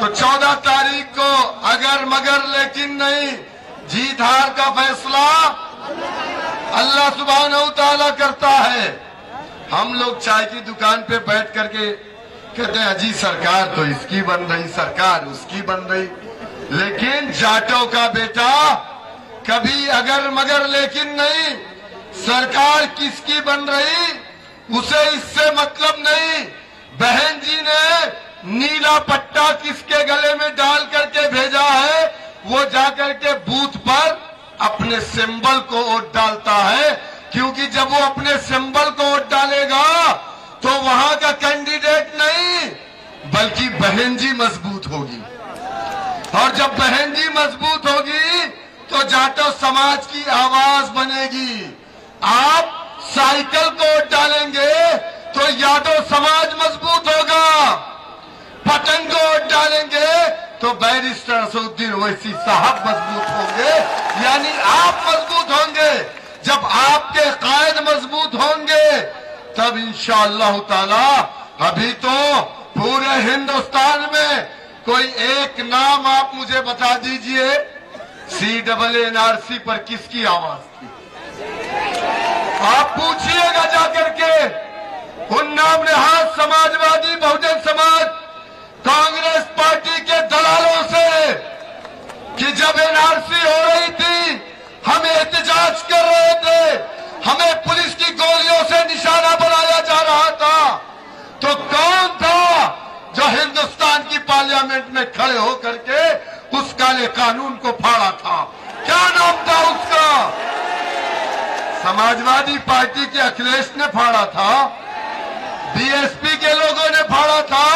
तो 14 तारीख को अगर मगर लेकिन नहीं, जीत हार का फैसला अल्लाह सुब्हानहू तआला करता है। हम लोग चाय की दुकान पे बैठ करके कहते हैं अजी सरकार तो इसकी बन रही, सरकार उसकी बन रही, लेकिन जाटों का बेटा कभी अगर मगर लेकिन नहीं, सरकार किसकी बन रही उसे इससे मतलब नहीं। बहन जी ने नीला पट्टा किसके गले में डाल करके भेजा है, वो जाकर के बूथ पर अपने सिंबल को वोट डालता है, क्योंकि जब वो अपने सिंबल को वोट डालेगा तो वहां का कैंडिडेट नहीं बल्कि बहन जी मजबूत होगी, और जब बहन जी मजबूत होगी तो जाटो समाज की आवाज बनेगी। आप साइकिल को वोट डालेंगे तो यादव समाज मजबूत होगा, पतंग को वोट डालेंगे तो बैरिस्टर असदुद्दीन ओवैसी साहब मजबूत होंगे, यानी आप मजबूत होंगे। जब आपके कायद मजबूत होंगे तब इंशाअल्लाह ताला, अभी तो पूरे हिंदुस्तान में कोई एक नाम आप मुझे बता दीजिए, CNRC पर किसकी आवाज थी? आप पूछिएगा जाकर के उन नाम नहाद समाजवादी, बहुजन समाज, कांग्रेस पार्टी के दलालों से कि जब NRC हो रही थी हम एहतजाज कर रहे थे, हमें पुलिस की गोलियों से निशाना बनाया जा रहा था, तो कौन था जो हिंदुस्तान की पार्लियामेंट में खड़े होकर के उस काले कानून को फाड़ा था? क्या नाम था उसका? समाजवादी पार्टी के अखिलेश ने फाड़ा था, BSP के लोगों ने फाड़ा था,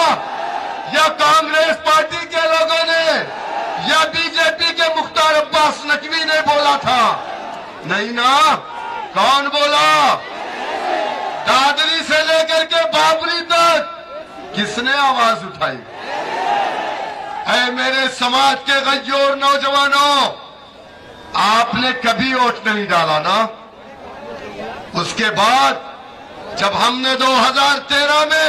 या कांग्रेस पार्टी के लोगों ने, या BJP के मुख्तार अब्बास नकवी ने बोला था? नहीं ना। कौन बोला? दादरी से लेकर के बाबरी तक किसने आवाज उठाई? ऐ मेरे समाज के गय्योर नौजवानों, आपने कभी वोट नहीं डाला ना। उसके बाद जब हमने 2013 में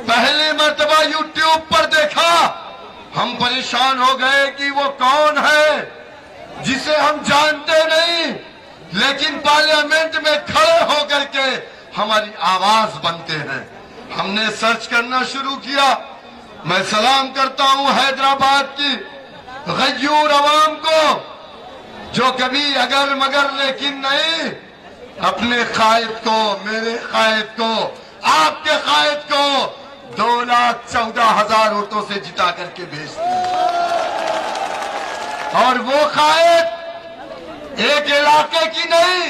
पहली मर्तबा YouTube पर देखा, हम परेशान हो गए कि वो कौन है जिसे हम जानते नहीं, लेकिन पार्लियामेंट में खड़े होकर के हमारी आवाज बनते हैं। हमने सर्च करना शुरू किया। मैं सलाम करता हूं हैदराबाद की गय्यूर अवाम को, जो कभी अगर मगर लेकिन नहीं अपने कायद को, मेरे कायद को, आपके कायद को 2,14,000 वोटों से जिता करके भेजते हैं। और वो कायद एक इलाके की नहीं,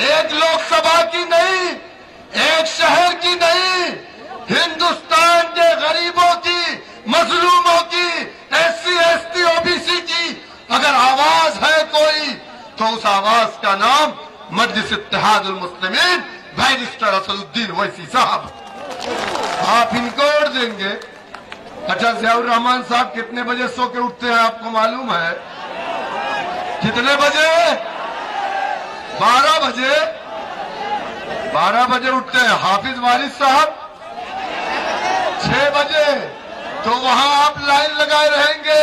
एक लोकसभा की नहीं, एक शहर की नहीं, हिंदुस्तान के गरीबों की, मजलूमों की, SC ST OBC की अगर आवाज है कोई, तो उस आवाज का नाम मजलिस इत्तेहादुल मुस्लिमीन बैरिस्टर असदुद्दीन ओवैसी साहब। आप इनको वोट देंगे। अच्छा, ज़ियाउर रहमान साहब कितने बजे सो के उठते हैं आपको मालूम है? कितने बजे? 12 बजे। 12 बजे उठते हैं। हाफिज वारिस साहब 6 बजे। तो वहां आप लाइन लगाए रहेंगे,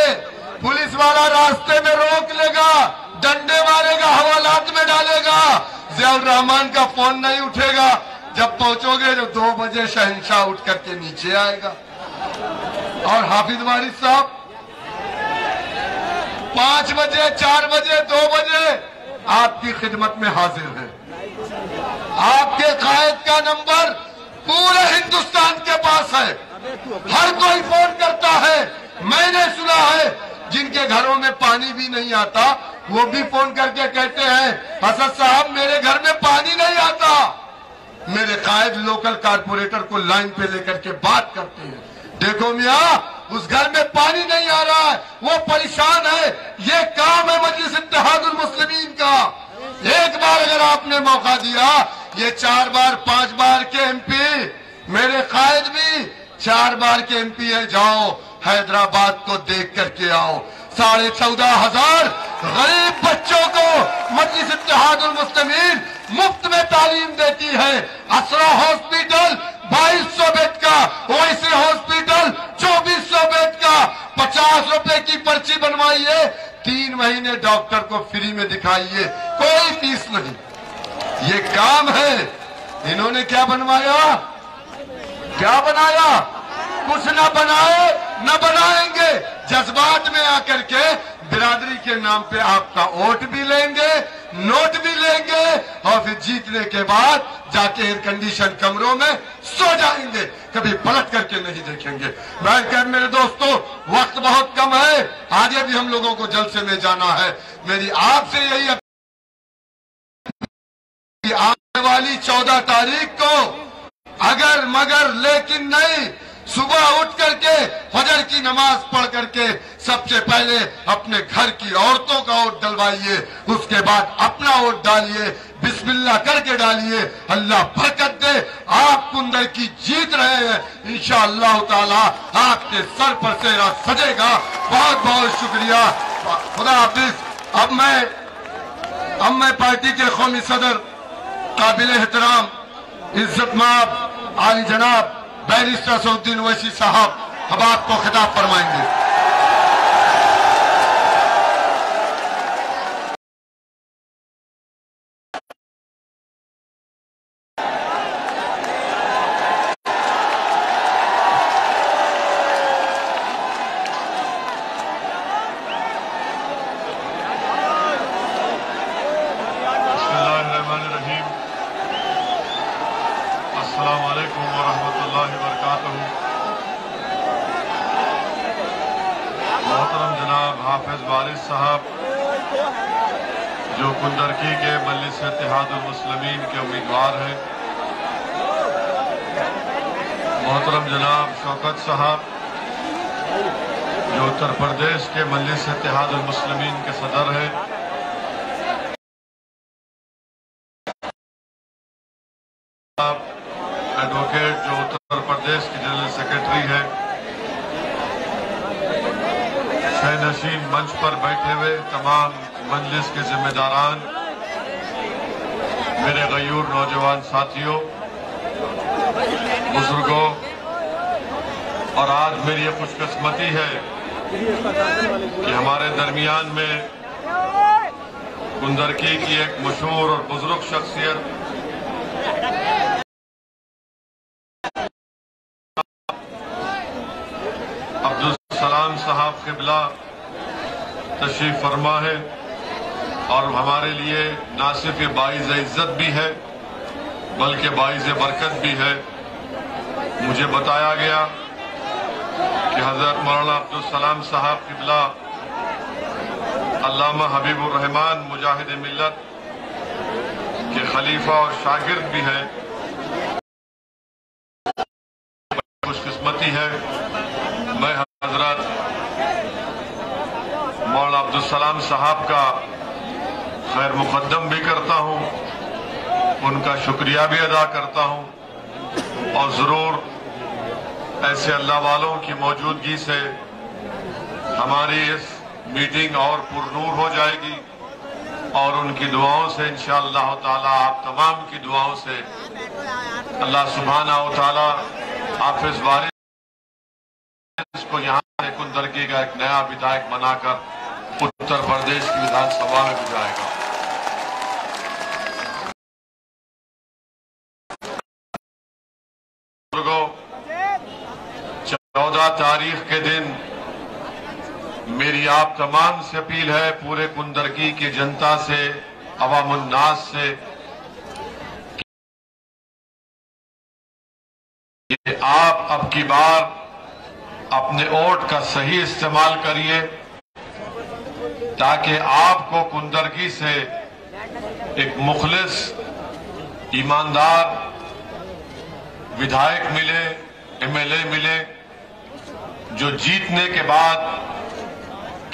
पुलिस वाला रास्ते में रोक लेगा, डंडे मारेगा, हवालात में डालेगा, ज़ियाउर रहमान का फोन नहीं उठेगा। जब पहुंचोगे तो 2 बजे शहंशाह उठ करके नीचे आएगा। और हाफिज वारिस साहब 5 बजे, 4 बजे, 2 बजे आपकी खिदमत में हाजिर है। आपके कायद का नंबर पूरे हिंदुस्तान के पास है, हर कोई फोन करता है। मैंने सुना है जिनके घरों में पानी भी नहीं आता, वो भी फोन करके कहते हैं हसन साहब मेरे घर में पानी नहीं आता। मेरे कायद लोकल कारपोरेटर को लाइन पे लेकर के बात करते हैं, देखो मियाँ उस घर में पानी नहीं आ रहा है, वो परेशान है। ये काम है मजलिस इत्तेहादुल मुस्लिमीन का। एक बार अगर आपने मौका दिया, ये 4 बार 5 बार के MP, मेरे कायद भी 4 बार के MP है। जाओ हैदराबाद को देख करके आओ। 14,500 गरीब बच्चों को मजलिस इत्तेहादुल मुस्लिमीन मुफ्त में तालीम देती है। असरा हॉस्पिटल 2200 बेड का, ओवैसी हॉस्पिटल 2400 बेड का, 50 रुपए की पर्ची बनवाइए, 3 महीने डॉक्टर को फ्री में दिखाइए, कोई फीस नहीं। ये काम है। इन्होंने क्या बनवाया, क्या बनाया? कुछ ना बनाए, न बनाएंगे। जज्बात में आकर के बिरादरी के नाम पे आपका वोट भी लेंगे, नोट भी लेंगे, और फिर जीतने के बाद जाके एयर कंडीशन कमरों में सो जाएंगे, कभी पलट करके नहीं देखेंगे। मैं मेरे दोस्तों, वक्त बहुत कम है, आगे भी हम लोगों को जलसे में जाना है। मेरी आपसे यही आने वाली 14 तारीख को अगर मगर लेकिन नहीं, सुबह उठ करके फजर की नमाज पढ़ करके सबसे पहले अपने घर की औरतों का वोट डलवाइए, उसके बाद अपना वोट डालिए, बिस्मिल्लाह करके डालिए। अल्लाह बरकत दे। आप कुंदर की जीत रहे हैं, इंशाअल्लाह ताला आपके सर पर सेहरा सजेगा। बहुत बहुत शुक्रिया, खुदा हाफिज। अब मैं पार्टी के कौमी सदर काबिल एहतराम इज्जतमाब आली जनाब बैरिस्टर असदुद्दीन ओवैसी साहब अब आपको खिताब फरमाएंगे। अस्सलाम वालेकुम वरहमतुल्लाहि वबरकातुहू। मोहतरम जनाब हाफिज वारिस साहब, जो कुंदरकी के मजलिस इत्तेहादुल मुस्लिमीन के उम्मीदवार हैं, मोहतरम जनाब शौकत साहब, जो उत्तर प्रदेश के मजलिस इत्तेहादुल मुस्लिमीन के सदर हैं, एडवोकेट जो उत्तर प्रदेश की जनरल सेक्रेटरी है, शहनशीन मंच पर बैठे हुए तमाम मजलिस के जिम्मेदारान, मेरे गयूर नौजवान साथियों, बुजुर्गों, और आज मेरी ये खुशकिस्मती है कि हमारे दरमियान में कुंदरकी की एक मशहूर और बुजुर्ग शख्सियत अब्दुल सलाम साहब क़िबला तशरीफ फरमा है, और हमारे लिए ना सिर्फ ये बाइज़ इज्जत भी है बल्कि बाइज़ बरकत भी है। मुझे बताया गया कि हजरत मौलाना अब्दुल सलाम साहब क़िबला अल्लामा हबीबुर रहमान मुजाहिद मिल्लत के खलीफा और शागिर्द भी हैं। खुशकिस्मती है। मैं हजरत मौलाना अब्दुल सलाम साहब का खैर मुकद्दम भी करता हूँ, उनका शुक्रिया भी अदा करता हूँ, और जरूर ऐसे अल्लाह वालों की मौजूदगी से हमारी इस मीटिंग और पुरनूर हो जाएगी, और उनकी दुआओं से इंशाअल्लाह ताला, आप तमाम की दुआओं से अल्लाह सुब्हानहू तआला हाफिज वारिस को यहाँ से कुंदरकी का एक नया विधायक बनाकर उत्तर प्रदेश की विधानसभा में भिजाएगा। बुजुर्गों, 14 तारीख के दिन मेरी आप तमाम से अपील है, पूरे कुंदरकी की जनता से, अवामुन्नास से, कि आप अब की बार अपने वोट का सही इस्तेमाल करिए, ताकि आपको कुंदरकी से एक मुखलिस, ईमानदार विधायक मिले, एमएलए मिले, जो जीतने के बाद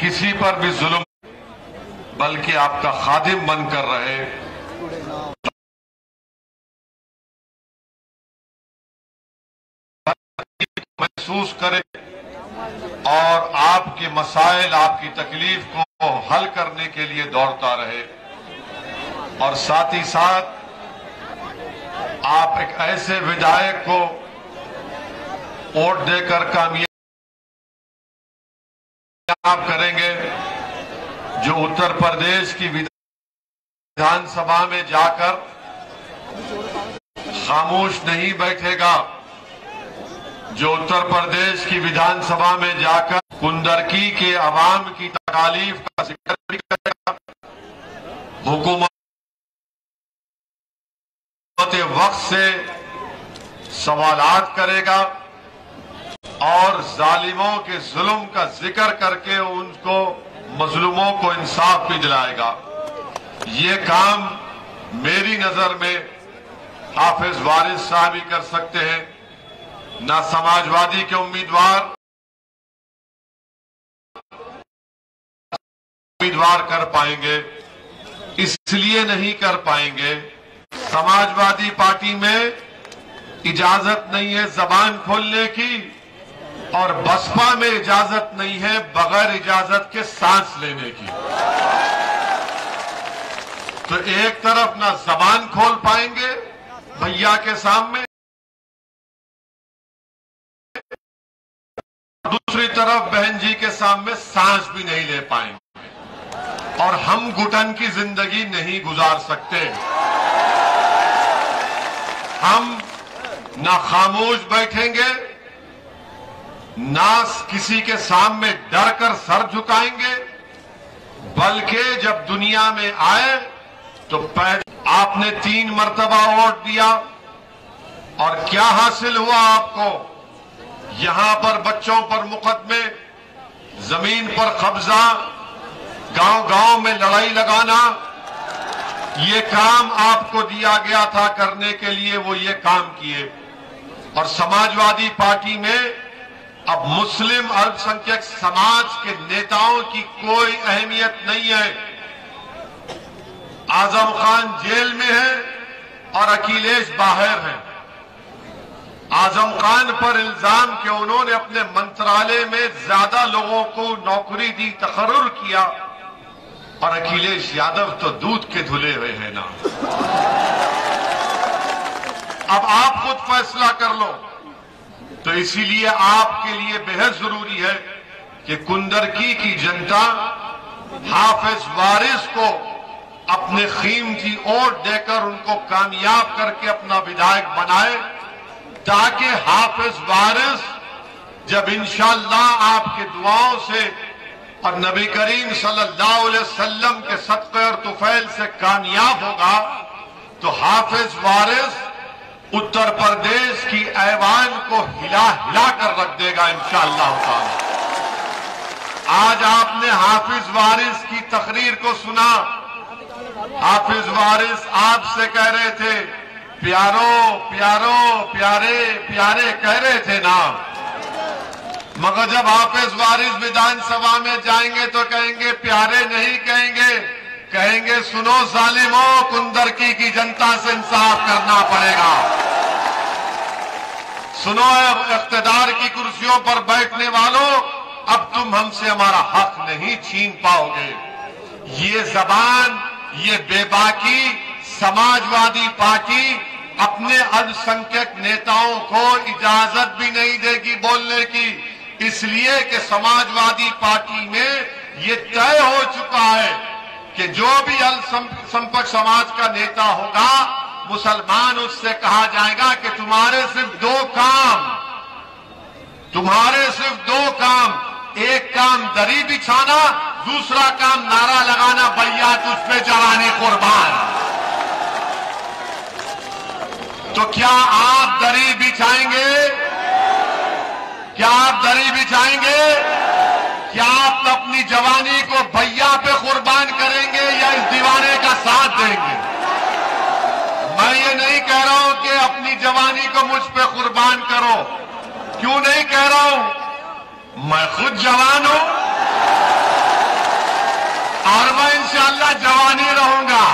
किसी पर भी जुल्म बल्कि आपका खादिम बनकर रहे, महसूस करे और आपके मसाइल, आपकी तकलीफ को हल करने के लिए दौड़ता रहे, और साथ ही साथ आप एक ऐसे विधायक को वोट देकर कामयाब आप करेंगे जो उत्तर प्रदेश की विधानसभा में जाकर खामोश नहीं बैठेगा, जो उत्तर प्रदेश की विधानसभा में जाकर कुंदरकी के अवाम की तकालीफ का जिक्र भी करेगा, हुकूमत वक्त से सवालात करेगा और जालिमों के जुल्म का जिक्र करके उनको मजलूमों को इंसाफ भी दिलाएगा। ये काम मेरी नजर में हाफिज वारिस साहब ही कर सकते हैं, ना समाजवादी के उम्मीदवार कर पाएंगे। इसलिए नहीं कर पाएंगे, समाजवादी पार्टी में इजाजत नहीं है जबान खोलने की और बसपा में इजाजत नहीं है बगैर इजाजत के सांस लेने की। तो एक तरफ ना जबान खोल पाएंगे भैया के सामने, दूसरी तरफ बहन जी के सामने सांस भी नहीं ले पाएंगे और हम घुटन की जिंदगी नहीं गुजार सकते। हम ना खामोश बैठेंगे, ना किसी के सामने डर कर सर झुकाएंगे, बल्कि जब दुनिया में आए तो पहले आपने 3 मर्तबा वोट दिया और क्या हासिल हुआ आपको? यहां पर बच्चों पर मुकदमे, जमीन पर कब्जा, गांव-गांव में लड़ाई लगाना, ये काम आपको दिया गया था करने के लिए, वो ये काम किए। और समाजवादी पार्टी में अब मुस्लिम अल्पसंख्यक समाज के नेताओं की कोई अहमियत नहीं है। आजम खान जेल में है और अखिलेश बाहर हैं। आजम खान पर इल्जाम कि उन्होंने अपने मंत्रालय में ज्यादा लोगों को नौकरी दी, तकर्रुर किया, और अखिलेश यादव तो दूध के धुले हुए हैं ना। अब आप खुद फैसला कर लो। तो इसीलिए आपके लिए बेहद जरूरी है कि कुंदरकी की जनता हाफिज वारिस को अपने कीमती वोट देकर उनको कामयाब करके अपना विधायक बनाए, ताकि हाफिज वारिस जब इंशाअल्लाह आपके दुआओं से और नबी करीम सल्लल्लाहु अलैहि वसल्लम के सदक़े और तुफैल से कामयाब होगा, तो हाफिज वारिस उत्तर प्रदेश की ऐवान को हिला हिला कर रख देगा इंशाअल्लाह ताला। आज आपने हाफिज वारिस की तकरीर को सुना। हाफिज वारिस आपसे कह रहे थे प्यारो प्यारो प्यारे प्यारे कह रहे थे ना, मगर जब हाफिज वारिस विधानसभा में जाएंगे तो कहेंगे प्यारे नहीं कहेंगे, कहेंगे सुनो जालिमों, कुंदरकी की जनता से इंसाफ करना पड़ेगा। सुनो अब इख्तिदार की कुर्सियों पर बैठने वालों, अब तुम हमसे हमारा हक नहीं छीन पाओगे। ये जबान, ये बेबाकी समाजवादी पार्टी अपने अल्पसंख्यक नेताओं को इजाजत भी नहीं देगी बोलने की, इसलिए कि समाजवादी पार्टी में ये तय हो चुका है कि जो भी अल्पसंख्यक समाज का नेता होगा, मुसलमान उससे कहा जाएगा कि तुम्हारे सिर्फ 2 काम, एक काम दरी बिछाना, दूसरा काम नारा लगाना भैया तुझ पे जवानी कुर्बान। तो क्या आप दरी बिछाएंगे? क्या आप दरी बिछाएंगे? क्या आप अपनी जवानी को भैया पे कुर्बान करेंगे या इस दीवाने का साथ देंगे? मैं ये नहीं कह रहा हूं कि अपनी जवानी को मुझ पे कुर्बान करो। क्यों नहीं कह रहा हूं? मैं खुद जवान हूं और मैं इंशाअल्लाह जवानी रहूंगा।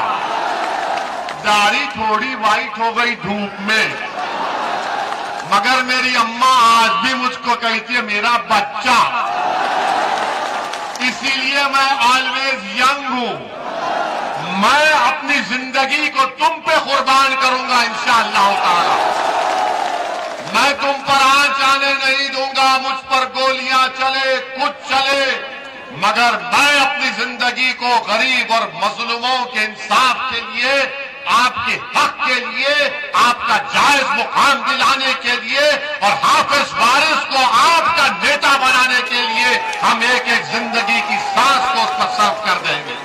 दाढ़ी थोड़ी वाइट हो गई धूप में, मगर मेरी अम्मा आज भी मुझको कहती है मेरा बच्चा, इसीलिए मैं ऑलवेज यंग हूं। मैं अपनी जिंदगी को तुम पे कुर्बान करूंगा इंशाअल्लाह ताला। मैं तुम पर आंच आने नहीं दूंगा। मुझ पर गोलियां चले, कुछ चले, मगर मैं अपनी जिंदगी को गरीब और मजलूमों के इंसाफ के लिए, आपके हक के लिए, आपका जायज मुकाम दिलाने के लिए और हाफिज वारिस को आपका नेता बनाने के लिए हम एक एक जिंदगी की सांस को उस पर सर्व कर देंगे।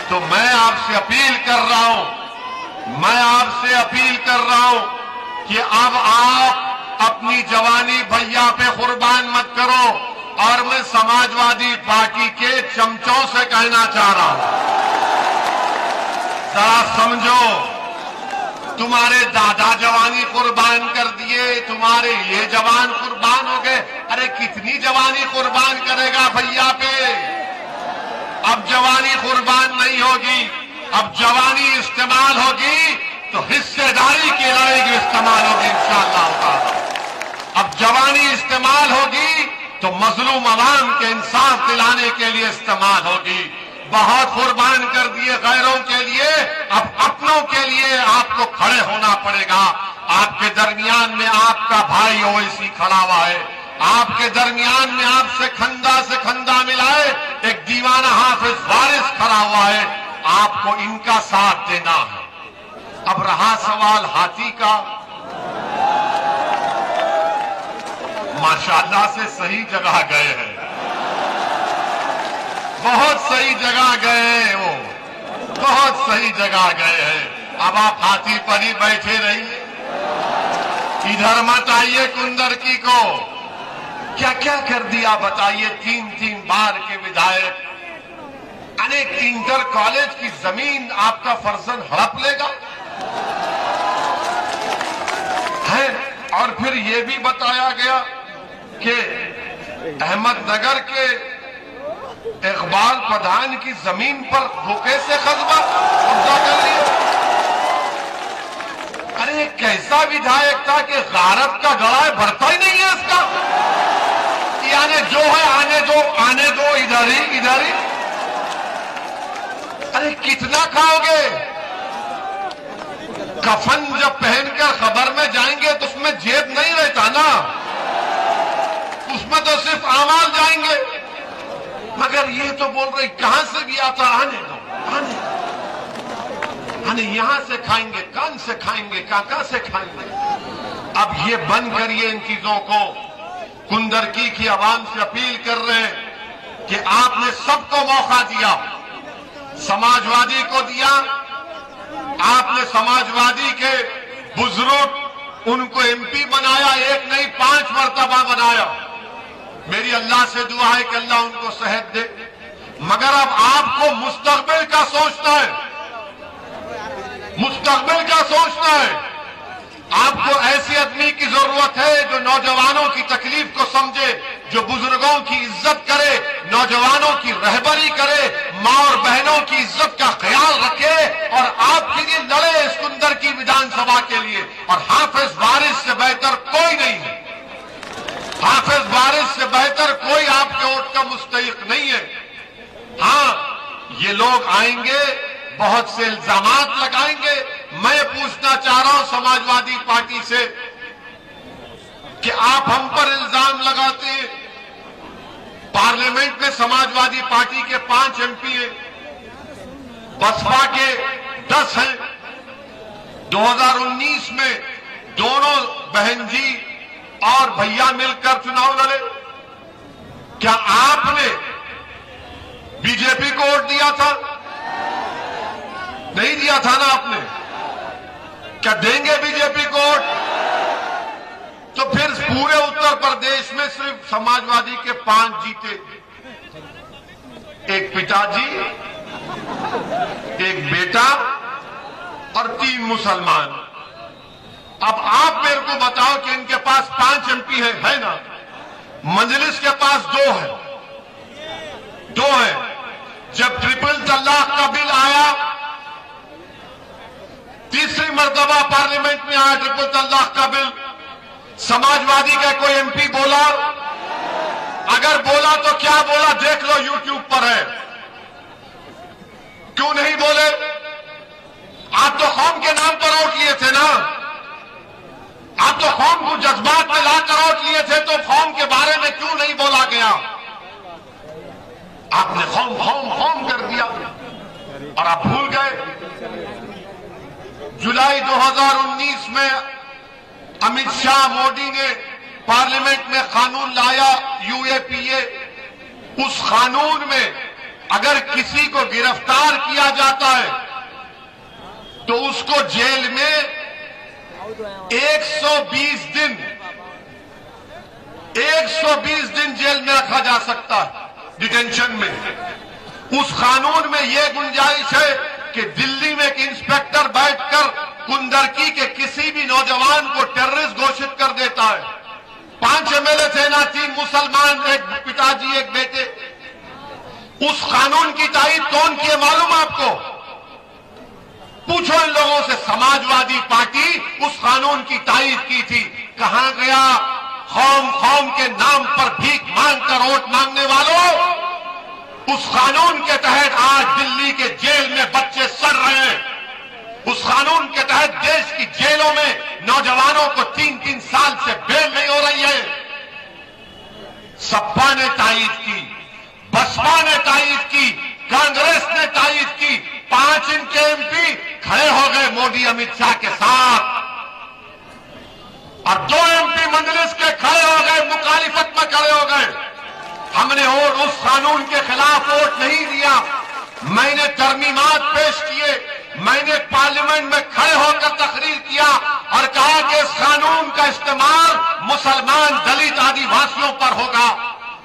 तो मैं आपसे अपील कर रहा हूं, कि अब आप अपनी जवानी भैया पे कुर्बान मत करो। और मैं समाजवादी पार्टी के चमचों से कहना चाह रहा हूं, जरा समझो, तुम्हारे दादा जवानी कुर्बान कर दिए, तुम्हारे ये जवान कुर्बान हो गए। अरे कितनी जवानी कुर्बान करेगा भैया पे? अब जवानी कुर्बान नहीं होगी, अब जवानी इस्तेमाल होगी तो हिस्सेदारी की लड़ाई की इस्तेमाल होगी इंशाअल्लाह ताला। अब जवानी इस्तेमाल होगी तो मजलूम अवाम के इंसाफ दिलाने के लिए इस्तेमाल होगी। बहुत कुर्बान कर दिए गैरों के लिए, अब अपनों के लिए आपको खड़े होना पड़ेगा। आपके दरमियान में आपका भाई ओवैसी खड़ा हुआ है, आपके दरमियान में आपसे खंदा मिलाए एक दीवाना हाफिज वारिस खड़ा हुआ है, आपको इनका साथ देना है। अब रहा सवाल हाथी का, माशाअल्लाह से सही जगह गए हैं, बहुत सही जगह गए हैं, वो बहुत सही जगह गए हैं। अब आप हाथी पर ही बैठे रहिए, इधर मत आइए कुंदरकी को। क्या क्या कर दिया बताइए? 3-3 बार के विधायक, अनेक इंटर कॉलेज की जमीन आपका फर्जन हड़प लेगा है। और फिर यह भी बताया गया कि अहमदनगर के इकबाल प्रधान की जमीन पर धोखे से कब्जा कर लिया। अरे कैसा विधायक था कि गारत का गड़ा भरता ही नहीं है इसका, यानी जो है आने दो इधर ही। अरे कितना खाओगे? कफन जब पहनकर खबर में जाएंगे तो उसमें जेब नहीं रहता ना, उसमें तो सिर्फ आमाल जाएंगे। मगर ये तो बोल रहे कहां से भी आता, आने दो। यहां से खाएंगे, कान से खाएंगे, काका से खाएंगे। अब ये बंद करिए इन चीजों को। कुंदरकी की आवाम से अपील कर रहे हैं कि आपने सबको मौका दिया, समाजवादी को दिया, आपने समाजवादी के बुजुर्ग उनको एमपी बनाया, एक नहीं 5 मर्तबा बनाया। मेरी अल्लाह से दुआ है कि अल्लाह उनको सेहत दे। मगर अब आपको मुस्तकबिल का सोचना है, मुस्तकबिल का सोचना है। आपको ऐसे आदमी की जरूरत है जो नौजवानों की तकलीफ को समझे, जो बुजुर्गों की इज्जत करे, नौजवानों की रहबरी करे, मां और बहनों की इज्जत का ख्याल रखे और आपके लिए लड़े इस कुंदरकी विधानसभा के लिए। और हाफिज वारिस से बेहतर कोई नहीं है, हाफिज वारिस से बेहतर कोई आपके वोट का मुस्तहिक नहीं है। हां, ये लोग आएंगे, बहुत से इल्जामात लगाएंगे। मैं पूछना चाह रहा हूं समाजवादी पार्टी से कि आप हम पर इल्जाम लगाते हैं। पार्लियामेंट में समाजवादी पार्टी के 5 एमपी हैं, बसपा के 10 हैं। 2019 में दोनों बहन जी और भैया मिलकर चुनाव लड़े। क्या आपने बीजेपी को वोट दिया था? नहीं दिया था ना आपने। क्या देंगे बीजेपी को वोट? तो फिर पूरे उत्तर प्रदेश में सिर्फ समाजवादी के 5 जीते, एक पिताजी, एक बेटा और 3 मुसलमान। अब आप मेरे को बताओ कि इनके पास 5 एमपी है ना? मजलिस के पास 2 है, 2 है। जब ट्रिपल तलाक का बिल आया, तीसरी मर्तबा पार्लियामेंट में आया ट्रिपल तलाक का बिल, समाजवादी का कोई एमपी बोला? अगर बोला तो क्या बोला देख लो, यूट्यूब पर है। क्यों नहीं बोले? आप तो कौम के नाम पर वोट लिए थे ना, आप तो कौम को जज्बात में लाकर वोट लिए थे, तो कौम के बारे में क्यों नहीं बोला गया? आपने खौम खौम खौम कर दिया और आप भूल गए जुलाई 2019 में अमित शाह मोदी ने पार्लियामेंट में कानून लाया यूएपीए। उस कानून में अगर किसी को गिरफ्तार किया जाता है तो उसको जेल में 120 दिन जेल में रखा जा सकता है, डिटेंशन में। उस कानून में यह गुंजाइश है कि दिल्ली में एक इंस्पेक्टर बैठकर कुंदरकी के किसी भी नौजवान को टेररिस्ट घोषित कर देता है। 5 एमएलए थे ना, 3 मुसलमान, एक पिताजी एक बेटे। उस कानून की तायीद कौन की है मालूम आपको? पूछो इन लोगों से। समाजवादी पार्टी उस कानून की तायीद की थी। कहां गया कौम कौम के नाम पर भीख मांगकर वोट मांगने वालों? उस कानून के तहत आज दिल्ली के जेल में बच्चे सड़ रहे हैं। उस कानून के तहत देश की जेलों में नौजवानों को 3-3 साल से बेल नहीं हो रही है। सपा ने तायीद की, बसपा ने तायीद की, कांग्रेस ने तायीद की। 5 इनके एमपी खड़े हो गए मोदी अमित शाह के साथ और 2 एमपी मंजलिस के खड़े हो गए, मुखालिफत में खड़े हो गए। हमने और उस कानून के खिलाफ वोट नहीं दिया। मैंने तरमीमात पेश किए, मैंने पार्लियामेंट में खड़े होकर तकरीर किया और कहा कि इस कानून का इस्तेमाल मुसलमान, दलित, आदिवासियों पर होगा।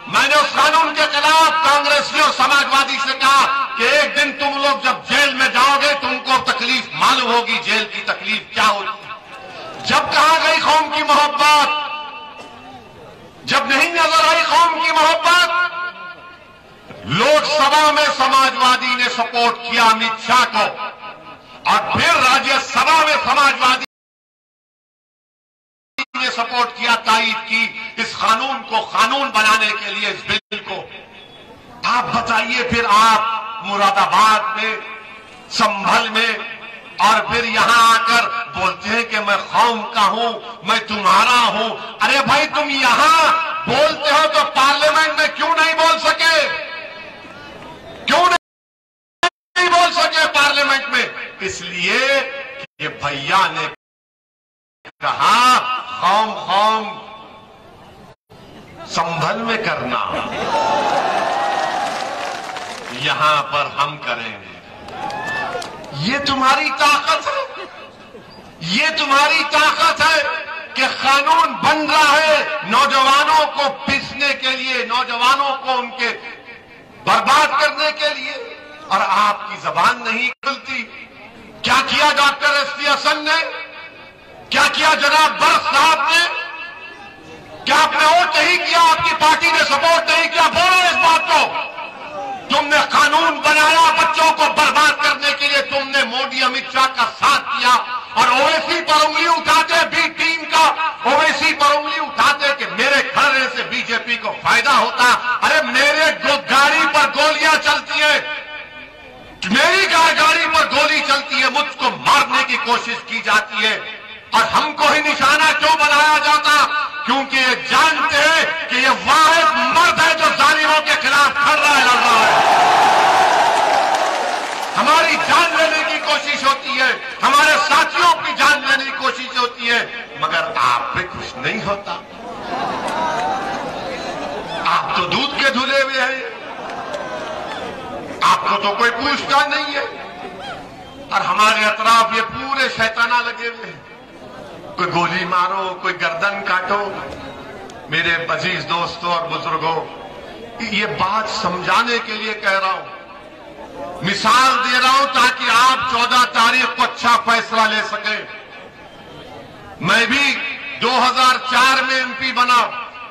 मैंने उस कानून के खिलाफ कांग्रेसी और समाजवादी से कहा कि एक दिन तुम लोग जब जेल में जाओगे तुमको तकलीफ मालूम होगी, जेल की तकलीफ क्या होती। जब कहा गई कौम की मोहब्बत, जब नहीं नजर आई कौम की मोहब्बत, लोकसभा में समाजवादी ने सपोर्ट किया अमित शाह को और फिर राज्यसभा में समाजवादी ने सपोर्ट किया, तायीद की इस कानून को, कानून बनाने के लिए इस बिल को। आप बताइए फिर आप मुरादाबाद में, संभल में और फिर यहां आकर बोलते हैं कि मैं कौम का हूं, मैं तुम्हारा हूं। अरे भाई तुम यहां बोलते हो तो पार्लियामेंट में क्यों नहीं बोल सके? क्यों नहीं बोल सके पार्लियामेंट में? इसलिए कि ये भैया ने कहा कौम कौम संभल में करना, यहां पर हम करेंगे। ये तुम्हारी ताकत है, ये तुम्हारी ताकत है कि कानून बन रहा है नौजवानों को पीसने के लिए, नौजवानों को उनके बर्बाद करने के लिए, और आपकी जबान नहीं खुलती। क्या किया डॉक्टर एसपी हसन ने? क्या किया जनाब बर्श साहब ने? क्या आपने वोट नहीं किया? आपकी पार्टी ने सपोर्ट नहीं किया? बोलो इस बात को। तुमने कानून बनाया बच्चों को बर्बाद करने के लिए, तुमने मोदी अमित शाह का साथ किया और ओवैसी पर उंगली उठाते, बी टीम का ओवैसी पर उंगली उठाते कि मेरे खड़े से बीजेपी को फायदा होता। अरे मेरे गाड़ी पर गोलियां चलती है, मेरी गाड़ी पर गोली चलती है, मुझको मारने की कोशिश की जाती है और हमको ही निशाना क्यों बनाया जाता? क्योंकि ये जानते हैं कि ये वाहिद मर्द है जो जालिमों के खिलाफ खड़ रहा है, लड़ रहा है। हमारी जान लेने की कोशिश होती है, हमारे साथियों की जान लेने की कोशिश होती है, मगर आप पे कुछ नहीं होता। आप तो दूध के धुले हुए हैं, आपको तो कोई पूछता नहीं है। और हमारे अतराफ ये पूरे शैताना लगे हुए हैं, कोई गोली मारो, कोई गर्दन काटो। मेरे अजीज दोस्तों और बुजुर्गों, ये बात समझाने के लिए कह रहा हूं, मिसाल दे रहा हूं ताकि आप 14 तारीख को अच्छा फैसला ले सकें। मैं भी 2004 में एमपी बना,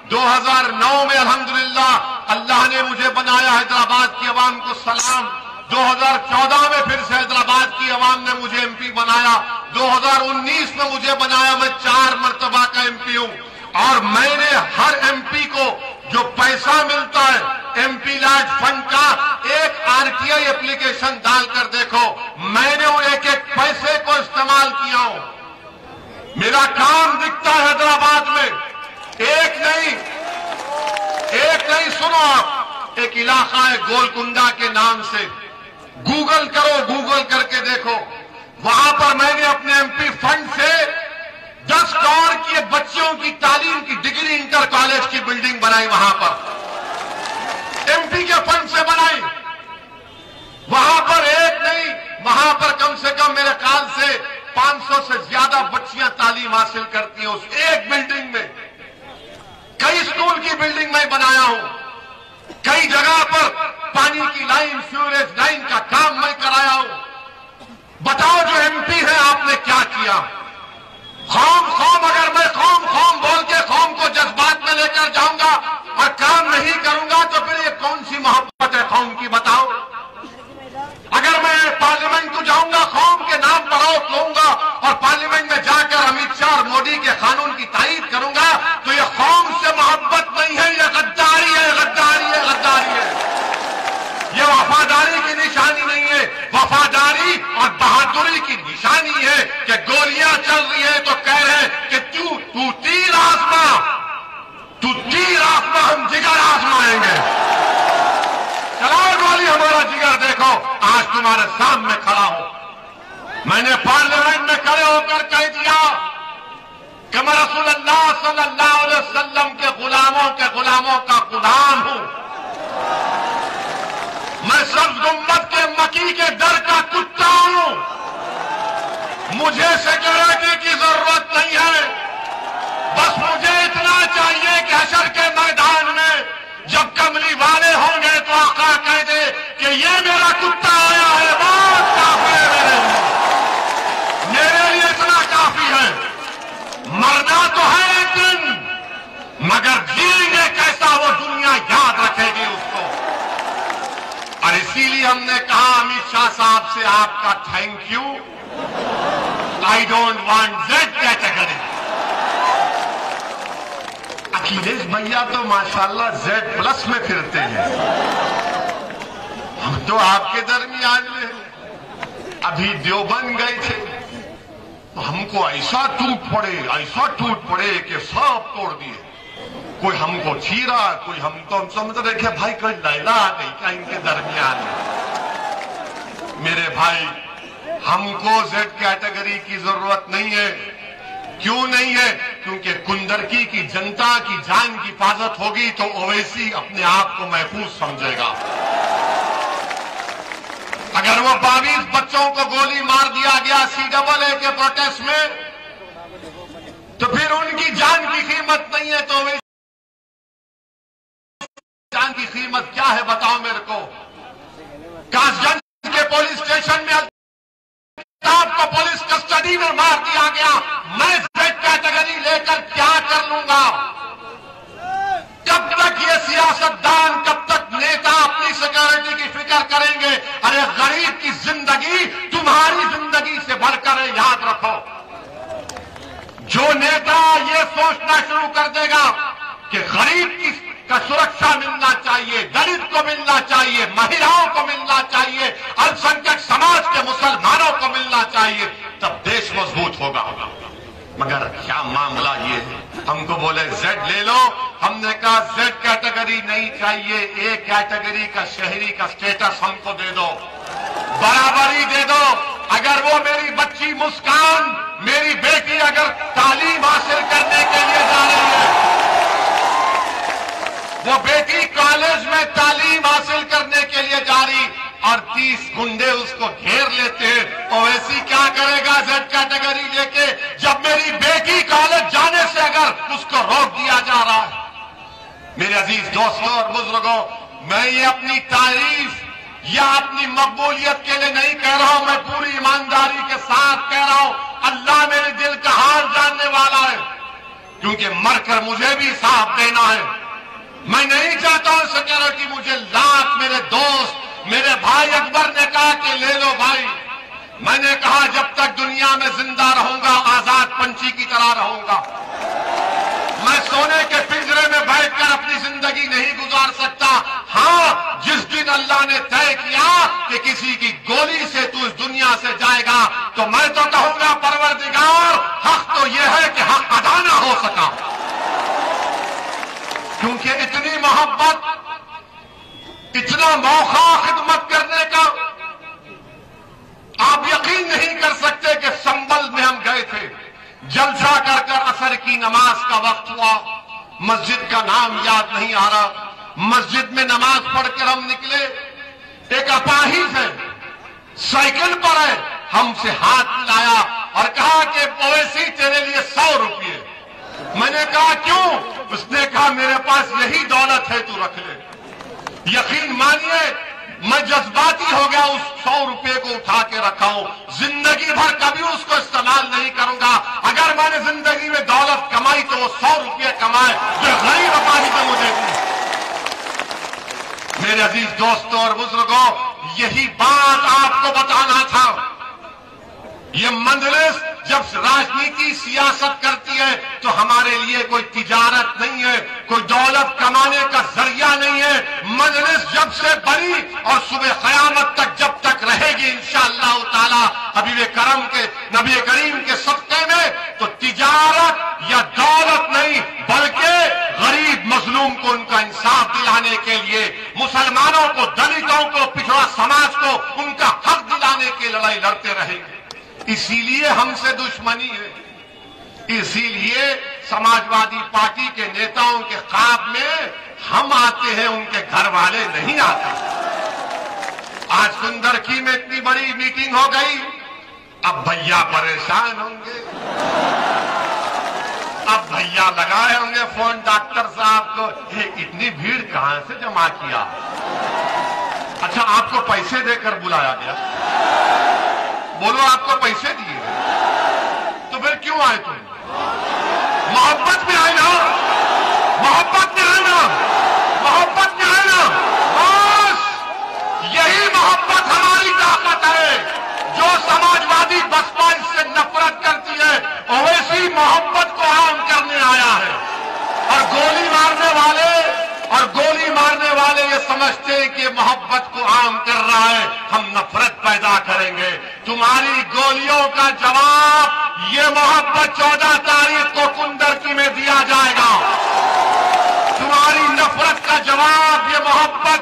2009 में अल्हम्दुलिल्लाह अल्लाह ने मुझे बनाया, हैदराबाद की अवाम को सलाम। 2014 में फिर से हैदराबाद की अवाम ने मुझे एमपी बनाया, 2019 में मुझे बनाया। मैं 4 मरतबा का एमपी हूं और मैंने हर एमपी को जो पैसा मिलता है एमपी लाइट फंड का, एक आरटीआई एप्लीकेशन डालकर देखो, मैंने वो एक एक पैसे को इस्तेमाल किया हूं। मेरा काम दिखता है हैदराबाद में, एक नहीं सुनो आप, एक इलाका है गोलकुंडा के नाम से, गूगल करो, गूगल करके देखो। वहां पर मैंने अपने एमपी फंड से 10 करोड़ की बच्चियों की तालीम की डिग्री इंटर कॉलेज की बिल्डिंग बनाई, वहां पर एमपी के फंड से बनाई। वहां पर एक नहीं, वहां पर कम से कम मेरे ख्याल से 500 से ज्यादा बच्चियां तालीम हासिल करती हैं उस एक बिल्डिंग में। कई स्कूल की बिल्डिंग मैं बनाया हूं, कई जगह पर पानी की लाइन, सीवरेज लाइन का काम मैं कराया हूं। बताओ जो एमपी है आपने क्या किया? कौम कौम, अगर मैं कौम कौम बोल के कौम को जज्बात में लेकर जाऊंगा और काम नहीं करूंगा तो फिर ये कौन सी मोहब्बत है कौम की? बताओ। अगर मैं पार्लियामेंट को जाऊंगा, कौम के नाम पर वोट लूंगा और पार्लियामेंट में जाकर अमित शाह और मोदी के कानून की तारीफ करूंगा, तो ये कौम से मोहब्बत नहीं है, ये गद्दारी है, गद्दारी है, गद्दारी है। ये वफादारी की निशानी नहीं है, वफादारी और बहादुरी की निशानी है कि गोलियां चल रही है तो कह रहे हैं कि तू तीर आजमा, तू तीर आजमा, हम जिगर आजमाएंगे। चलाओ गोली, हमारा जिगर देखो। आज तुम्हारे सामने खड़ा हूं। मैंने पार्लियामेंट में खड़े होकर कह दिया कि मैं रसूलुल्लाह सल्लल्लाहु अलैहि वसल्लम के गुलामों का गुलाम हूं। मैं सब उम्मत के मकी के दर का कुत्ता हूं। मुझे सिक्योरिटी की जरूरत नहीं है, बस मुझे इतना चाहिए कि हशर के मैदान में जब कमली वाले होंगे तो आका कह दे कि ये मेरा कुत्ता आया है, बहुत काफी है मेरे लिए इतना काफी है। मरना तो है एक दिन, मगर जिएंगे कैसा वो दुनिया याद रखेगी उसको। और इसीलिए हमने कहा अमित शाह साहब से आपका thank you. I don't want Z category. Akhilesh भैया तो माशाल्लाह Z+ में फिरते हैं, हम तो आपके दरमियान में। अभी देवबंद गए थे तो हमको ऐसा टूट पड़े कि सब तोड़ दिए। कोई हमको चीरा, कोई हमको, हम समझ रहे कि भाई कोई लैला आ गई क्या इनके दरमियान में। मेरे भाई, हमको Z कैटेगरी की जरूरत नहीं है। क्यों नहीं है? क्योंकि कुंदरकी की जनता की जान की हिफाजत होगी तो ओवैसी अपने आप को महफूज समझेगा। अगर वो 22 बच्चों को गोली मार दिया गया CAA के प्रोटेस्ट में, तो फिर उनकी जान की कीमत नहीं है, तो ओवैसी जान की कीमत क्या है बताओ मेरे को। कासगंज के पुलिस स्टेशन में आपको पुलिस कस्टडी में मार दिया गया, मैं Z कैटेगरी लेकर क्या कर लूंगा? कब तक ये सियासतदान, कब तक नेता अपनी सिक्योरिटी की फिक्र करेंगे? अरे गरीब की जिंदगी तुम्हारी जिंदगी से बढ़कर है, याद रखो। जो नेता ये सोचना शुरू कर देगा कि गरीब का सुरक्षा मिलना चाहिए, दलित को मिलना चाहिए, महिलाओं को मिलना चाहिए, अल्पसंख्यक समाज के मुसलमानों को मिलना चाहिए, तब देश मजबूत होगा। मगर क्या मामला ये है, हमको बोले Z ले लो, हमने कहा Z कैटेगरी नहीं चाहिए, A कैटेगरी का शहरी का स्टेटस हमको दे दो, बराबरी दे दो। अगर वो मेरी बच्ची मुस्कान, मेरी बेटी अगर तालीम हासिल करने के लिए जा रही है, वो बेटी कॉलेज में तालीम हासिल करने के लिए जा रही और 30 गुंडे उसको घेर लेते हैं, ओवैसी क्या करेगा Z कैटेगरी लेके? जब मेरी बेटी कॉलेज जाने से अगर उसको रोक दिया जा रहा है। मेरे अजीज दोस्तों और बुजुर्गों, मैं ये अपनी तारीफ या अपनी मकबूलियत के लिए नहीं कह रहा हूं, मैं पूरी ईमानदारी के साथ कह रहा हूं। अल्लाह मेरे दिल का हाल जानने वाला है, क्योंकि मरकर मुझे भी साथ देना है। मैं नहीं चाहता हूं सिक्योरिटी मुझे लाख, मेरे दोस्त, मेरे भाई अकबर ने कहा कि ले लो भाई। मैंने कहा जब तक दुनिया में जिंदा रहूंगा आजाद पंछी की तरह रहूंगा। मैं सोने के पिंजरे में बैठकर अपनी जिंदगी नहीं गुजार सकता। हाँ, जिस दिन अल्लाह ने तय किया कि किसी की गोली से तू इस दुनिया से जाएगा, तो मैं तो कहूंगा परवरदिगार, हक तो यह है कि हक अदा ना हो सका, क्योंकि इतनी मोहब्बत नमाज का वक्त हुआ, मस्जिद का नाम याद नहीं आ रहा, मस्जिद में नमाज पढ़कर हम निकले, एक अपाहिज है, साइकिल पर है, हमसे हाथ मिलाया और कहा कि ओवैसी तेरे लिए 100 रुपये। मैंने कहा क्यों? उसने कहा मेरे पास यही दौलत है, तू रख ले। यकीन मानिए मैं जज्बाती हो गया, उस 100 रुपये को उठा के रखा हूं, जिंदगी भर कभी उसको इस्तेमाल नहीं करूंगा। अगर मैंने जिंदगी में दौलत कमाई तो वो 100 रुपये कमाए जो गरीब अपाहिज ने मुझे दी। मेरे अजीज दोस्तों और बुजुर्गों, यही बात आपको बताना था। ये मजलिस जब राजनीति सियासत करती है तो हमारे लिए कोई तिजारत नहीं है, कोई दौलत कमाने का जरिया नहीं है। मजलिस जब से बनी और सुबह क़यामत तक जब तक रहेगी इंशाअल्लाह ताला हबीब करम के नबी करीम के सदक़े में, तो तिजारत या दौलत नहीं बल्कि गरीब मजलूम को उनका इंसाफ दिलाने के लिए, मुसलमानों को, दलितों को, पिछड़ा समाज को उनका हक दिलाने की लड़ाई लड़ते रहेंगे। इसीलिए हमसे दुश्मनी है, इसीलिए समाजवादी पार्टी के नेताओं के ख्वाब में हम आते हैं, उनके घर वाले नहीं आते। आज कुंदरकी में इतनी बड़ी मीटिंग हो गई, अब भैया परेशान होंगे, अब भैया लगाए होंगे फोन डॉक्टर साहब को, ये इतनी भीड़ कहां से जमा किया? अच्छा आपको पैसे देकर बुलाया गया? बोलो आपको पैसे दिए तो फिर क्यों आए तुम? मोहब्बत में आए ना, मोहब्बत में आए ना, मोहब्बत में आए ना। बस यही मोहब्बत हमारी ताकत है। जो समाजवादी बसपा इससे नफरत करती है, ओवैसी मोहब्बत को आम करने आया है। और गोली मारने वाले ये समझते हैं कि मोहब्बत को आम कर रहा है, हम नफरत पैदा करेंगे। तुम्हारी गोलियों का जवाब ये मोहब्बत 14 तारीख को कुंदरकी में दिया जाएगा। तुम्हारी नफरत का जवाब ये मोहब्बत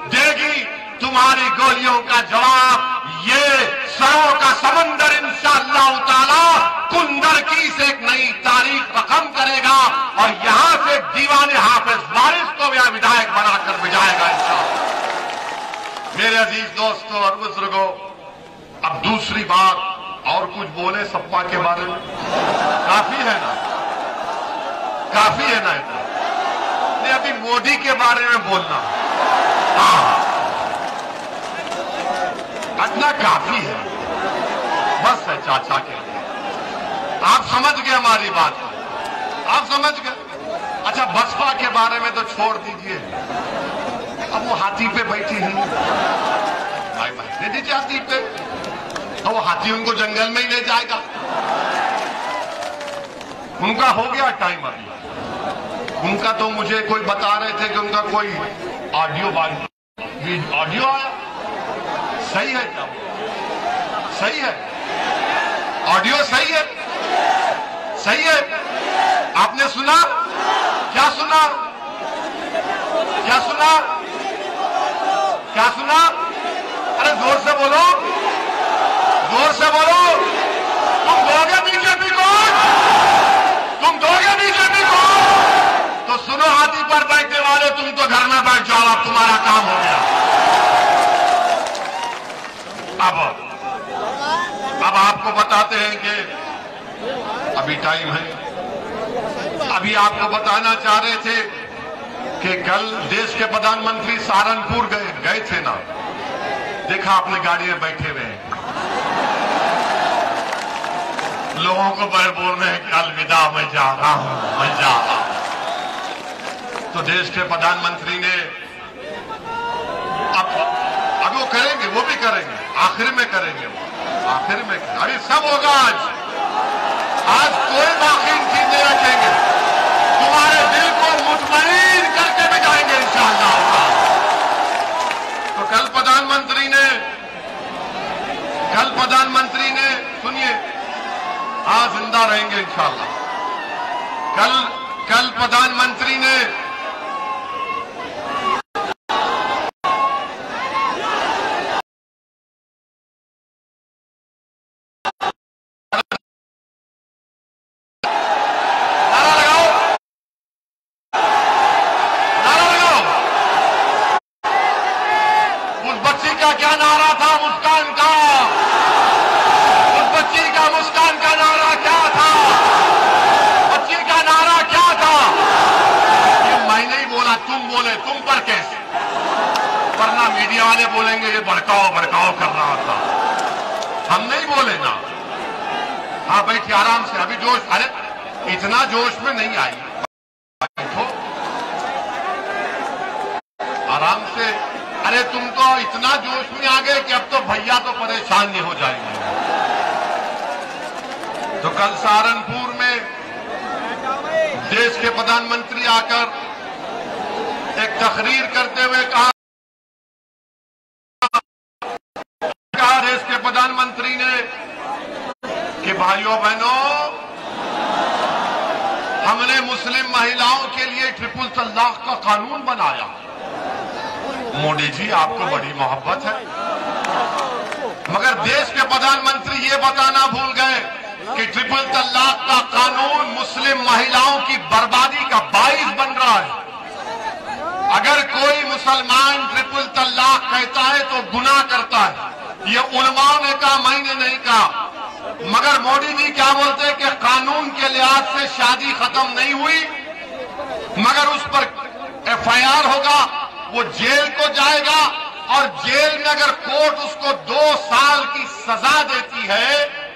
देगी, तुम्हारी गोलियों का जवाब ये सरों का समंदर इंशाअल्लाह ताला कुंदरकी से एक नई तारीख रकम करेगा और यहां से दीवाने हाफिज वारिस को भी विधायक बनाकर भिजाएगा इंशाअल्लाह। मेरे अजीज दोस्तों और बुजुर्गों, अब दूसरी बात और कुछ बोले सपा के बारे में? काफी है ना, काफी है ना इतना? नहीं, अभी मोदी के बारे में बोलना, हाँ इतना काफी है, बस है चाचा के लिए। आप समझ गए हमारी बात को, आप समझ गए। अच्छा बसपा के बारे में तो छोड़ दीजिए, अब वो हाथी पे बैठी हैं, भाई बैठने दीजिए हाथी पे, तो वो हाथी उनको जंगल में ही ले जाएगा। उनका हो गया टाइम अभी। उनका तो मुझे कोई बता रहे थे कि उनका कोई ऑडियो आया, सही है क्या? सही है, ऑडियो सही है, सही है। आपने सुना? क्या सुना? क्या सुना? क्या सुना? अरे जोर से बोलो, जोर से बोलो। तुम दोगे बीजेपी को? तुम दोगे बीजेपी को? तो सुनो हाथी पर बैठने वाले, तुम तो घर में बैठ जाओ, अब तुम्हारा काम हो गया। अब आपको बताते हैं कि अभी टाइम है। अभी आपको बताना चाह रहे थे कि कल देश के प्रधानमंत्री सहारनपुर गए थे ना, देखा अपनी गाड़ी में बैठे हुए हैं, लोगों को बोल रहे हैं कि अलविदा मैं जा रहा हूं, मैं जा रहा हूं। तो देश के प्रधानमंत्री ने अब वो करेंगे, वो भी करेंगे, आखिर में करेंगे, वो आखिर में करेंगे। अरे सब होगा आज कोई बाकी चीज नहीं रखेंगे, तुम्हारे दिल को मुतमईन करके भी जाएंगे इंशाअल्लाह। तो कल प्रधानमंत्री ने सुनिए, हाँ जिंदा रहेंगे इंशाअल्लाह। कल प्रधानमंत्री ने नारा तुम बोले, तुम पर केस, वरना मीडिया वाले बोलेंगे ये भड़काओ भड़काओ कर रहा था। हम नहीं बोले ना। हाँ बैठिए आराम से, अभी जोश, अरे इतना जोश में नहीं आई, बैठो आराम से। अरे तुम तो इतना जोश में आ गए कि अब तो भैया तो परेशान नहीं हो जाएंगे। तो कल सहारनपुर में देश के प्रधानमंत्री आकर एक तकरीर करते हुए कहा, देश के प्रधानमंत्री ने कि भाइयों बहनों, हमने मुस्लिम महिलाओं के लिए ट्रिपल तलाक का कानून बनाया। मोदी जी आपको बड़ी मोहब्बत है, मगर देश के प्रधानमंत्री ये बताना भूल गए कि ट्रिपल तलाक का कानून मुस्लिम महिलाओं की बर्बादी का बाइस बन रहा है। अगर कोई मुसलमान ट्रिपल तलाक कहता है तो गुनाह करता है। ये उलमाओं ने कहा, मैंने नहीं कहा। मगर मोदी जी क्या बोलते हैं कि कानून के लिहाज से शादी खत्म नहीं हुई, मगर उस पर एफआईआर होगा, वो जेल को जाएगा, और जेल में अगर कोर्ट उसको 2 साल की सजा देती है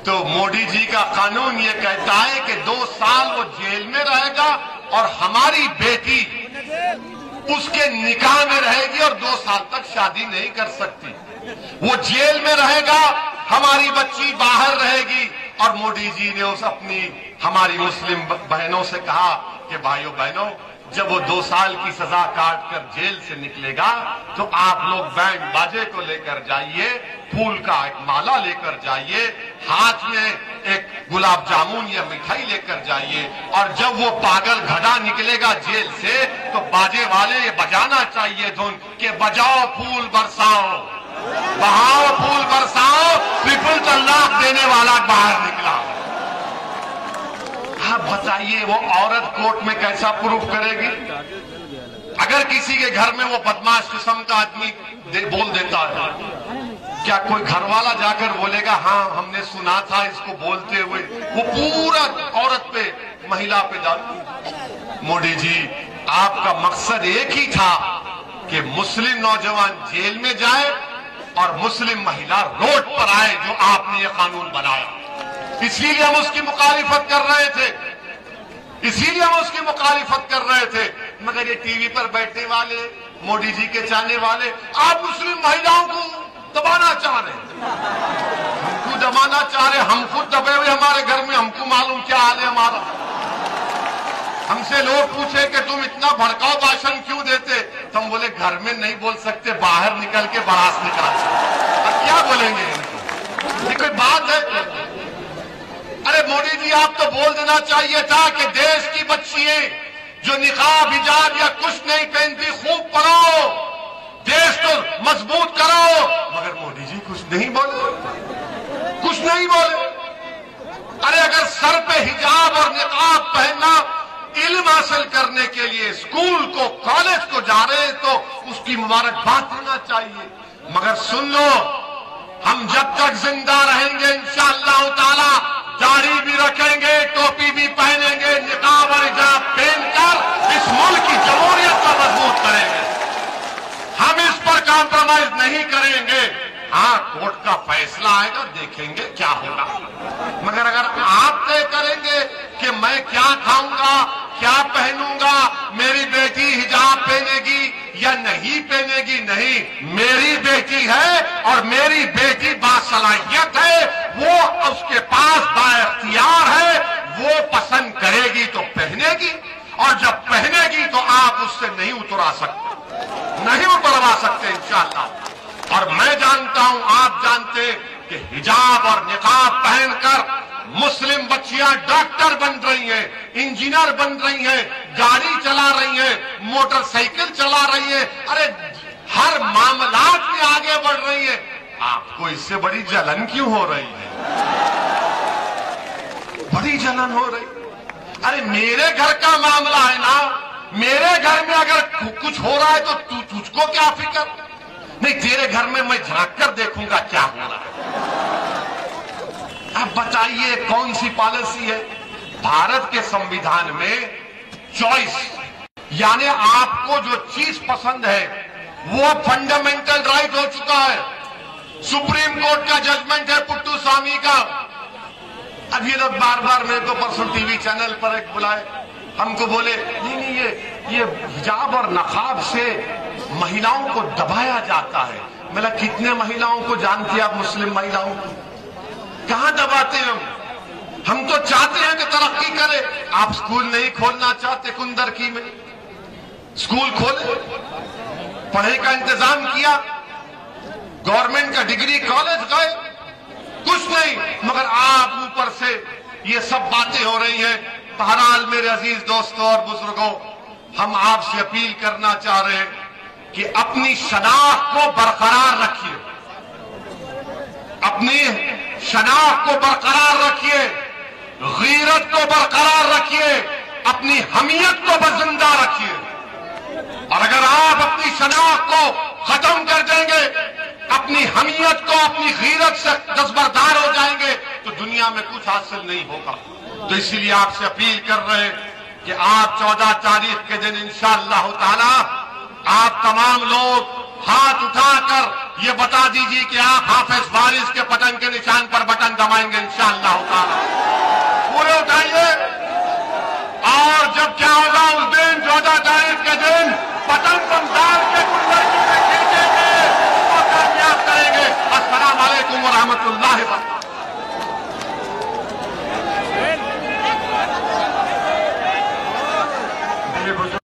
तो मोदी जी का कानून ये कहता है कि 2 साल वो जेल में रहेगा और हमारी बेटी उसके निकाह में रहेगी और 2 साल तक शादी नहीं कर सकती। वो जेल में रहेगा, हमारी बच्ची बाहर रहेगी। और मोदी जी ने उस अपनी हमारी मुस्लिम बहनों से कहा कि भाइयों बहनों, जब वो 2 साल की सजा काट कर जेल से निकलेगा तो आप लोग बैंड बाजे को लेकर जाइए, फूल का एक माला लेकर जाइए, हाथ में एक गुलाब जामुन या मिठाई लेकर जाइए, और जब वो पागल घड़ा निकलेगा जेल से तो बाजे वाले ये बजाना चाहिए धुन कि बजाओ फूल बरसाओ, बहाओ फूल बरसाओ, ट्रिपल तलाक देने वाला बाहर निकला। आप बताइए वो औरत कोर्ट में कैसा प्रूफ करेगी? अगर किसी के घर में वो बदमाश किस्म का आदमी बोल देता है, क्या कोई घर वाला जाकर बोलेगा हाँ हमने सुना था इसको बोलते हुए? वो पूरा औरत पे, महिला पे डाल। मोदी जी आपका मकसद एक ही था कि मुस्लिम नौजवान जेल में जाए और मुस्लिम महिला रोड पर आए, जो आपने ये कानून बनाया। इसीलिए हम उसकी मुखालिफत कर रहे थे, इसीलिए हम उसकी मुखालिफत कर रहे थे। मगर ये टीवी पर बैठने वाले, मोदी जी के चाहने वाले, आप मुस्लिम महिलाओं को दबाना चाह रहे हैं, हमको दबाना चाह रहे। हम खुद दबे हुए हमारे घर में, हमको मालूम क्या हाल है हमारा। हमसे लोग पूछे कि तुम इतना भड़काऊ भाषण क्यों देते, तो हम बोले घर में नहीं बोल सकते, बाहर निकल के बरास निकाल सकते। अब क्या बोलेंगे इनको? ये कोई बात है? अरे मोदी जी आप तो बोल देना चाहिए था कि देश की बच्चियां जो निकाब हिजाब या कुछ नहीं पहनती, खूब पढ़ाओ, देश को मजबूत करो। मगर मोदी जी कुछ नहीं बोले, कुछ नहीं बोले। अरे अगर सर पे हिजाब और निकाब पहनना इल्म हासिल करने के लिए स्कूल को, कॉलेज को जा रहे हैं तो उसकी मुबारकबाद देना चाहिए। मगर सुन लो, हम जब तक जिंदा रहेंगे इंशाअल्लाह ताला दाढ़ी भी रखेंगे, टोपी भी पहनेंगे, निकाब और हिजाब पहनकर इस मुल्क की जमहूरियत को मजबूत करेंगे। हम इस पर कॉम्प्रोमाइज नहीं करेंगे। हाँ, कोर्ट का फैसला आएगा, देखेंगे क्या होगा। मगर अगर आप तय करेंगे कि मैं क्या खाऊंगा, क्या पहनूंगा, मेरी बेटी हिजाब पहनेगी या नहीं पहनेगी, नहीं, मेरी बेटी है और मेरी बेटी बासलाहियत है, वो उसके पास बाइख्तियार है, वो पसंद करेगी तो पहनेगी, और जब पहनेगी तो आप उससे नहीं उतरा सकते, नहीं उतरवा सकते इंशाअल्लाह। और मैं जानता हूं, आप जानते कि हिजाब और निकाब पहनकर मुस्लिम बच्चियां डॉक्टर बन रही हैं, इंजीनियर बन रही हैं, गाड़ी चला रही हैं, मोटरसाइकिल चला रही हैं, अरे हर मामलात में आगे बढ़ रही है। आपको इससे बड़ी जलन क्यों हो रही है? बड़ी जलन हो रही। अरे मेरे घर का मामला है ना, मेरे घर में अगर कुछ हो रहा है तो तुझको क्या फिक्र? नहीं, तेरे घर में मैं झांक कर देखूंगा क्या हो रहा है। अब बताइए कौन सी पॉलिसी है? भारत के संविधान में चॉइस, यानी आपको जो चीज पसंद है वो फंडामेंटल राइट हो चुका है। सुप्रीम कोर्ट का जजमेंट है पुट्टू स्वामी का। अब ये लोग बार बार मेरे को परसों टीवी चैनल पर एक बुलाए, हमको बोले नहीं ये हिजाब और नकाब से महिलाओं को दबाया जाता है। मैंने कितने महिलाओं को जानती है आप, मुस्लिम महिलाओं को? कहां दबाते हैं हम तो चाहते हैं कि तरक्की करे। आप स्कूल नहीं खोलना चाहते कुंदरकी में, स्कूल खोले, पढ़ाई का इंतजाम किया, गवर्नमेंट का डिग्री कॉलेज गए, कुछ नहीं, मगर आप ऊपर से ये सब बातें हो रही हैं। बहरहाल मेरे अजीज दोस्तों और बुजुर्गों, हम आपसे अपील करना चाह रहे हैं कि अपनी शनाख्त को बरकरार रखिए, अपनी शनाख्त को बरकरार रखिए, गीरत को बरकरार रखिए, अपनी हमियत को बजिंदा रखिए। और अगर आप अपनी शनाख्त को खत्म कर देंगे, अपनी हमियत को, अपनी गीरत से दस्तबरदार हो जाएंगे, तो दुनिया में कुछ हासिल नहीं होगा। तो इसीलिए आपसे अपील कर रहे हैं कि आप 14 तारीख के दिन इंशाअल्लाह ताला आप तमाम लोग हाथ उठाकर ये बता दीजिए कि आप हाफिज वारिस के पतन के निशान पर बटन दबाएंगे इंशाअल्लाह ताला। पूरे उठाइए। और जब क्या होगा उस दिन 14 तारीख के दिन पतन रमजान के कुंदरकी में खींचेंगे और कामयाब करेंगे। अस्सलाम वालेकुम व रहमतुल्लाहि व बरकातहू।